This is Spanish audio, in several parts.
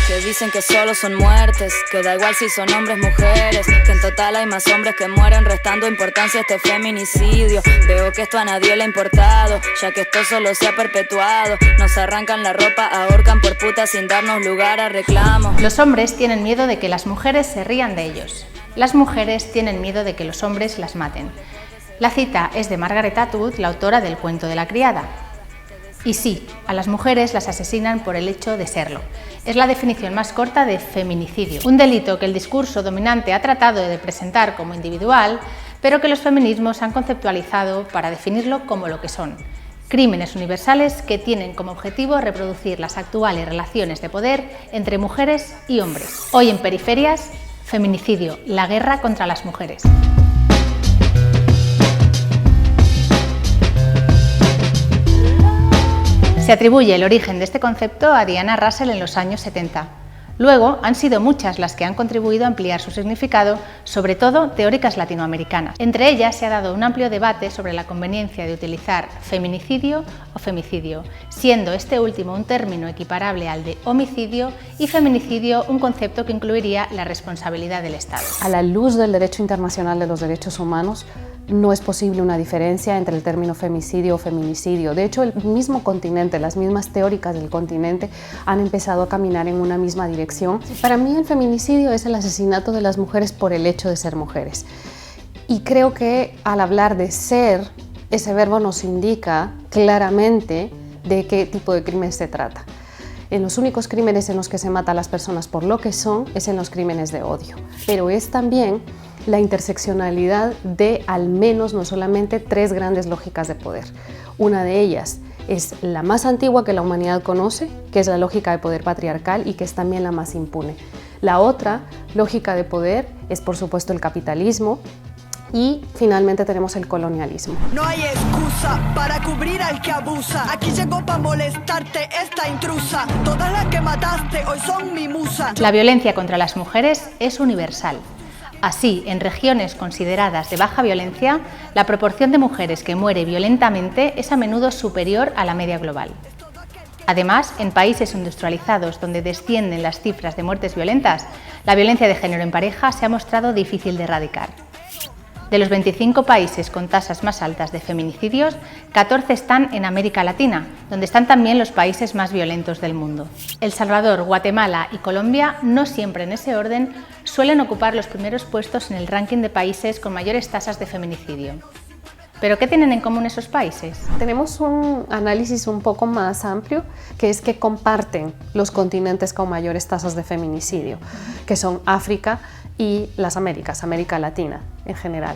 que dicen que solo son muertes, que da igual si son hombres, mujeres, que en total hay más hombres que mueren, restando importancia a este feminicidio. Veo que esto a nadie le ha importado, ya que esto solo se ha perpetuado. Nos arrancan la ropa, ahorcan por puta sin darnos lugar a reclamos. Los hombres tienen miedo de que las mujeres se rían de ellos. Las mujeres tienen miedo de que los hombres las maten. La cita es de Margaret Atwood, la autora del Cuento de la criada. Y sí, a las mujeres las asesinan por el hecho de serlo. Es la definición más corta de feminicidio, un delito que el discurso dominante ha tratado de presentar como individual, pero que los feminismos han conceptualizado para definirlo como lo que son: crímenes universales que tienen como objetivo reproducir las actuales relaciones de poder entre mujeres y hombres. Hoy en Periferias, feminicidio, la guerra contra las mujeres. Se atribuye el origen de este concepto a Diana Russell en los años 70. Luego han sido muchas las que han contribuido a ampliar su significado, sobre todo teóricas latinoamericanas. Entre ellas se ha dado un amplio debate sobre la conveniencia de utilizar feminicidio o femicidio, siendo este último un término equiparable al de homicidio y feminicidio un concepto que incluiría la responsabilidad del Estado. A la luz del derecho internacional de los derechos humanos, no es posible una diferencia entre el término femicidio o feminicidio. De hecho, el mismo continente, las mismas teóricas del continente han empezado a caminar en una misma dirección. Para mí el feminicidio es el asesinato de las mujeres por el hecho de ser mujeres. Y creo que al hablar de ser, ese verbo nos indica claramente de qué tipo de crimen se trata. En los únicos crímenes en los que se mata a las personas por lo que son es en los crímenes de odio. Pero es también la interseccionalidad de al menos, no solamente, 3 grandes lógicas de poder. Una de ellas es la más antigua que la humanidad conoce, que es la lógica de poder patriarcal y que es también la más impune. La otra lógica de poder es, por supuesto, el capitalismo. Y finalmente tenemos el colonialismo. No hay excusa para cubrir al que abusa. Aquí llegó para molestarte esta intrusa. Todas las que mataste hoy son mi musa. La violencia contra las mujeres es universal. Así, en regiones consideradas de baja violencia, la proporción de mujeres que muere violentamente es a menudo superior a la media global. Además, en países industrializados donde descienden las cifras de muertes violentas, la violencia de género en pareja se ha mostrado difícil de erradicar. De los 25 países con tasas más altas de feminicidios, 14 están en América Latina, donde están también los países más violentos del mundo. El Salvador, Guatemala y Colombia, no siempre en ese orden, suelen ocupar los primeros puestos en el ranking de países con mayores tasas de feminicidio. ¿Pero qué tienen en común esos países? Tenemos un análisis un poco más amplio, que es que comparten los continentes con mayores tasas de feminicidio, que son África y las Américas, América Latina en general.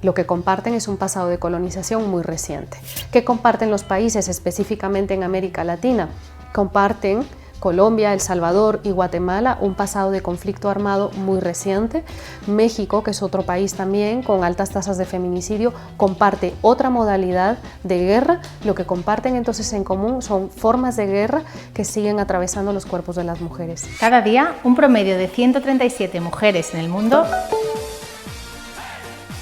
Lo que comparten es un pasado de colonización muy reciente. ¿Qué comparten los países específicamente en América Latina? Comparten Colombia, El Salvador y Guatemala un pasado de conflicto armado muy reciente. México, que es otro país también con altas tasas de feminicidio, comparte otra modalidad de guerra. Lo que comparten entonces en común son formas de guerra que siguen atravesando los cuerpos de las mujeres. Cada día, un promedio de 137 mujeres en el mundo.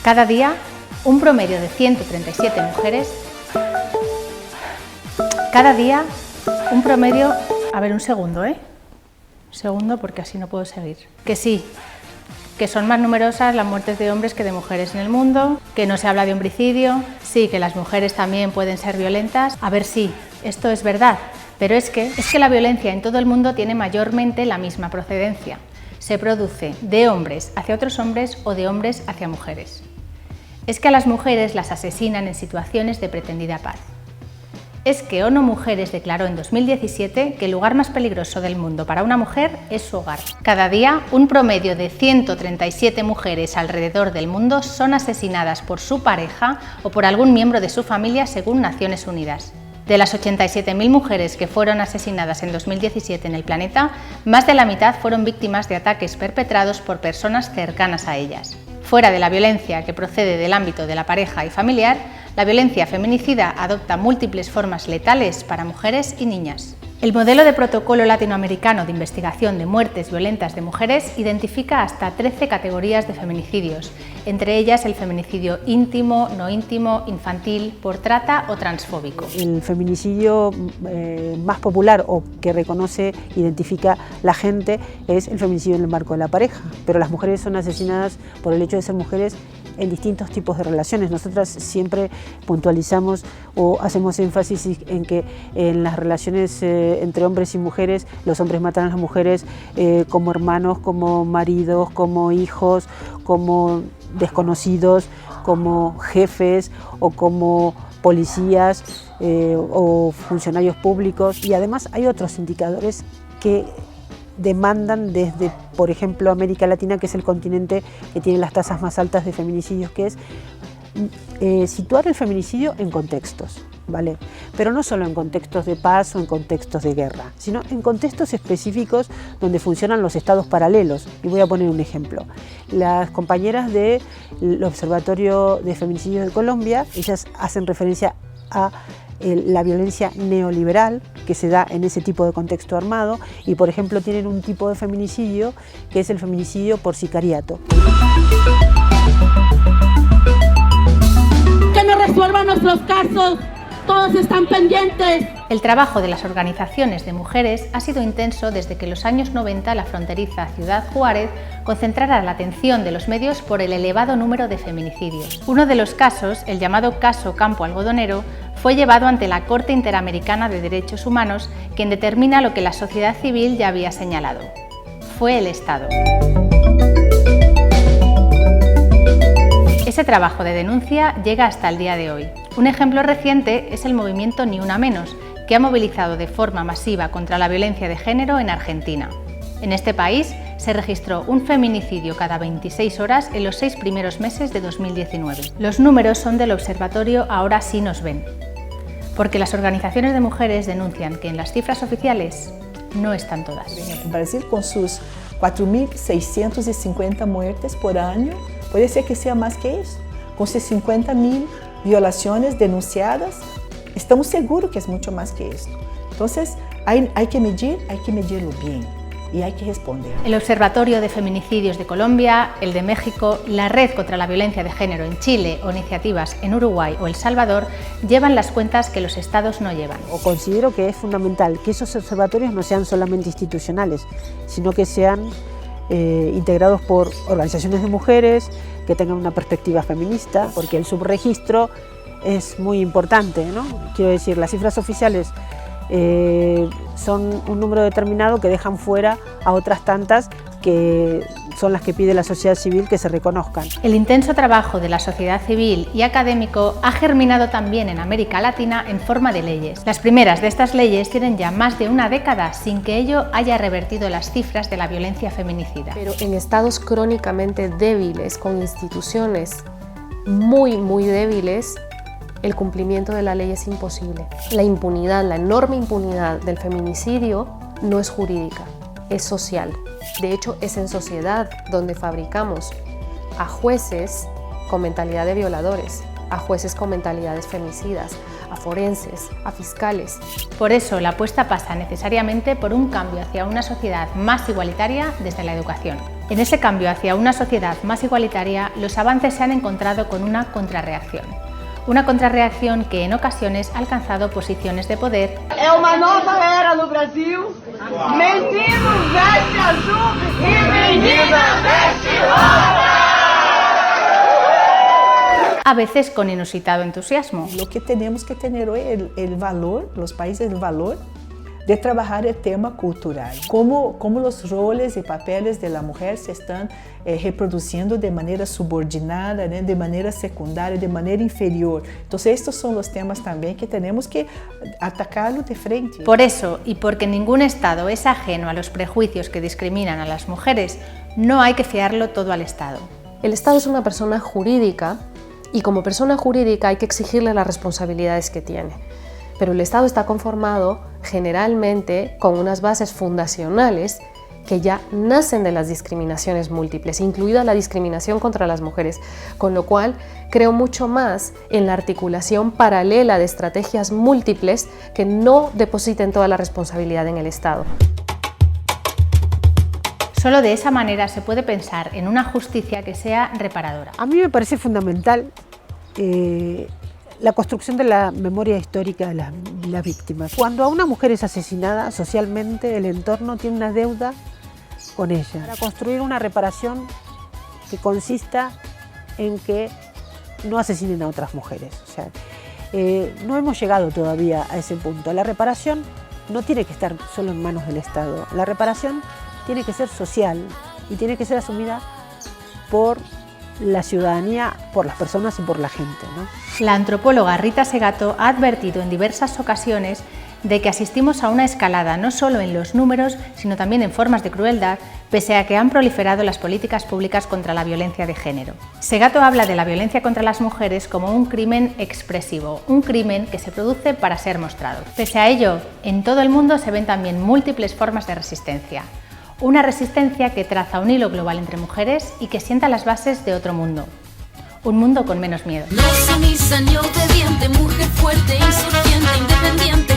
Cada día, un promedio de 137 mujeres. Cada día, un promedio... A ver, un segundo, Un segundo, porque así no puedo seguir. Que sí, que son más numerosas las muertes de hombres que de mujeres en el mundo, que no se habla de homicidio, sí, que las mujeres también pueden ser violentas. A ver, sí, esto es verdad, pero es que la violencia en todo el mundo tiene mayormente la misma procedencia. Se produce de hombres hacia otros hombres o de hombres hacia mujeres. Es que a las mujeres las asesinan en situaciones de pretendida paz. Es que ONU Mujeres declaró en 2017 que el lugar más peligroso del mundo para una mujer es su hogar. Cada día, un promedio de 137 mujeres alrededor del mundo son asesinadas por su pareja o por algún miembro de su familia, según Naciones Unidas. De las 87.000 mujeres que fueron asesinadas en 2017 en el planeta, más de la mitad fueron víctimas de ataques perpetrados por personas cercanas a ellas. Fuera de la violencia que procede del ámbito de la pareja y familiar, la violencia feminicida adopta múltiples formas letales para mujeres y niñas. El modelo de protocolo latinoamericano de investigación de muertes violentas de mujeres identifica hasta 13 categorías de feminicidios, entre ellas el feminicidio íntimo, no íntimo, infantil, por trata o transfóbico. El feminicidio más popular o que reconoce, identifica la gente es el feminicidio en el marco de la pareja, pero las mujeres son asesinadas por el hecho de ser mujeres en distintos tipos de relaciones. Nosotras siempre puntualizamos o hacemos énfasis en que en las relaciones entre hombres y mujeres, los hombres matan a las mujeres como hermanos, como maridos, como hijos, como desconocidos, como jefes o como policías o funcionarios públicos. Y además hay otros indicadores que demandan desde, por ejemplo, América Latina, que es el continente que tiene las tasas más altas de feminicidios, que es situar el feminicidio en contextos, ¿vale? Pero no solo en contextos de paz o en contextos de guerra, sino en contextos específicos donde funcionan los estados paralelos. Y voy a poner un ejemplo. Las compañeras del Observatorio de Feminicidios de Colombia, ellas hacen referencia a la violencia neoliberal que se da en ese tipo de contexto armado y, por ejemplo, tienen un tipo de feminicidio que es el feminicidio por sicariato. Que nos resuelvan nuestros casos, todos están pendientes. El trabajo de las organizaciones de mujeres ha sido intenso desde que en los años 90 la fronteriza Ciudad Juárez concentrara la atención de los medios por el elevado número de feminicidios. Uno de los casos, el llamado caso Campo Algodonero, fue llevado ante la Corte Interamericana de Derechos Humanos, quien determina lo que la sociedad civil ya había señalado. Fue el Estado. Ese trabajo de denuncia llega hasta el día de hoy. Un ejemplo reciente es el movimiento Ni Una Menos, que ha movilizado de forma masiva contra la violencia de género en Argentina. En este país se registró un feminicidio cada 26 horas en los 6 primeros meses de 2019. Los números son del observatorio Ahora sí nos ven, porque las organizaciones de mujeres denuncian que en las cifras oficiales no están todas. Brasil, con sus 4.650 muertes por año, puede ser que sea más que eso. Con sus 50.000 violaciones denunciadas, estamos seguros que es mucho más que esto. Entonces, hay que medirlo bien y hay que responder. El Observatorio de Feminicidios de Colombia, el de México, la Red contra la Violencia de Género en Chile o iniciativas en Uruguay o El Salvador llevan las cuentas que los estados no llevan. O considero que es fundamental que esos observatorios no sean solamente institucionales, sino que sean integrados por organizaciones de mujeres, que tengan una perspectiva feminista, porque el subregistro es muy importante, ¿no? Quiero decir, las cifras oficiales son un número determinado que dejan fuera a otras tantas que son las que pide la sociedad civil que se reconozcan. El intenso trabajo de la sociedad civil y académico ha germinado también en América Latina en forma de leyes. Las primeras de estas leyes tienen ya más de una década sin que ello haya revertido las cifras de la violencia feminicida. Pero en estados crónicamente débiles, con instituciones muy débiles, el cumplimiento de la ley es imposible. La impunidad, la enorme impunidad del feminicidio no es jurídica, es social. De hecho, es en sociedad donde fabricamos a jueces con mentalidad de violadores, a jueces con mentalidades femicidas, a forenses, a fiscales. Por eso, la apuesta pasa necesariamente por un cambio hacia una sociedad más igualitaria desde la educación. En ese cambio hacia una sociedad más igualitaria, los avances se han encontrado con una contrarreacción. Una contrarreacción que en ocasiones ha alcanzado posiciones de poder. É uma nova era no Brasil. Menino veste azul e menina veste rosa. A veces con inusitado entusiasmo. Lo que tenemos que tener hoy es el valor, los países el valor de trabajar el tema cultural, cómo los roles y papeles de la mujer se están reproduciendo de manera subordinada, de manera secundaria, de manera inferior. Entonces estos son los temas también que tenemos que atacarlo de frente. Por eso, y porque ningún Estado es ajeno a los prejuicios que discriminan a las mujeres, no hay que fiarlo todo al Estado. El Estado es una persona jurídica y como persona jurídica hay que exigirle las responsabilidades que tiene. Pero el Estado está conformado generalmente con unas bases fundacionales que ya nacen de las discriminaciones múltiples, incluida la discriminación contra las mujeres, con lo cual creo mucho más en la articulación paralela de estrategias múltiples que no depositen toda la responsabilidad en el Estado. Solo de esa manera se puede pensar en una justicia que sea reparadora. A mí me parece fundamental la construcción de la memoria histórica de las víctimas. Cuando a una mujer es asesinada, socialmente el entorno tiene una deuda con ella. Para construir una reparación que consista en que no asesinen a otras mujeres. O sea, no hemos llegado todavía a ese punto. La reparación no tiene que estar solo en manos del Estado. La reparación tiene que ser social y tiene que ser asumida por la ciudadanía, por las personas y por la gente, ¿no? La antropóloga Rita Segato ha advertido en diversas ocasiones de que asistimos a una escalada no solo en los números, sino también en formas de crueldad, pese a que han proliferado las políticas públicas contra la violencia de género. Segato habla de la violencia contra las mujeres como un crimen expresivo, un crimen que se produce para ser mostrado. Pese a ello, en todo el mundo se ven también múltiples formas de resistencia. Una resistencia que traza un hilo global entre mujeres y que sienta las bases de otro mundo. Un mundo con menos miedo. No sumisa ni obediente, mujer fuerte, insurgente, independiente.